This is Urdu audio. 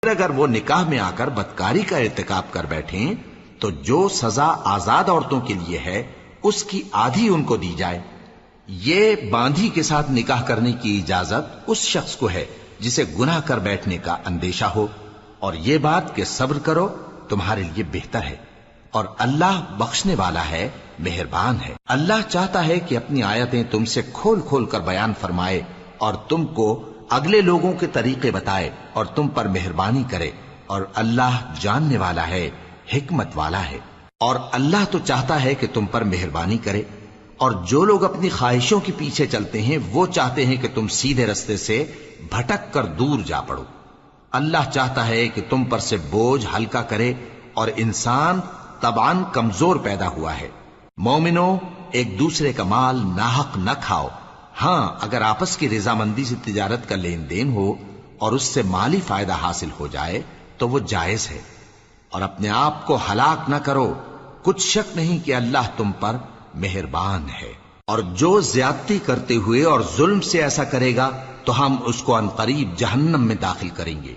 اگر وہ نکاح میں آ کر بدکاری کا ارتکاب کر بیٹھیں تو جو سزا آزاد عورتوں کے لیے ہے اس کی آدھی ان کو دی جائے۔ یہ باندھی کے ساتھ نکاح کرنے کی اجازت اس شخص کو ہے جسے گناہ کر بیٹھنے کا اندیشہ ہو، اور یہ بات کہ صبر کرو تمہارے لیے بہتر ہے، اور اللہ بخشنے والا ہے، مہربان ہے۔ اللہ چاہتا ہے کہ اپنی آیتیں تم سے کھول کھول کر بیان فرمائے اور تم کو اگلے لوگوں کے طریقے بتائے اور تم پر مہربانی کرے، اور اللہ جاننے والا ہے، حکمت والا ہے۔ اور اللہ تو چاہتا ہے کہ تم پر مہربانی کرے، اور جو لوگ اپنی خواہشوں کے پیچھے چلتے ہیں وہ چاہتے ہیں کہ تم سیدھے رستے سے بھٹک کر دور جا پڑو۔ اللہ چاہتا ہے کہ تم پر سے بوجھ ہلکا کرے، اور انسان طبعاً کمزور پیدا ہوا ہے۔ مومنو، ایک دوسرے کا مال ناحق نہ کھاؤ، ہاں اگر آپس کی رضامندی سے تجارت کا لین دین ہو اور اس سے مالی فائدہ حاصل ہو جائے تو وہ جائز ہے، اور اپنے آپ کو ہلاک نہ کرو، کچھ شک نہیں کہ اللہ تم پر مہربان ہے۔ اور جو زیادتی کرتے ہوئے اور ظلم سے ایسا کرے گا تو ہم اس کو عنقریب جہنم میں داخل کریں گے۔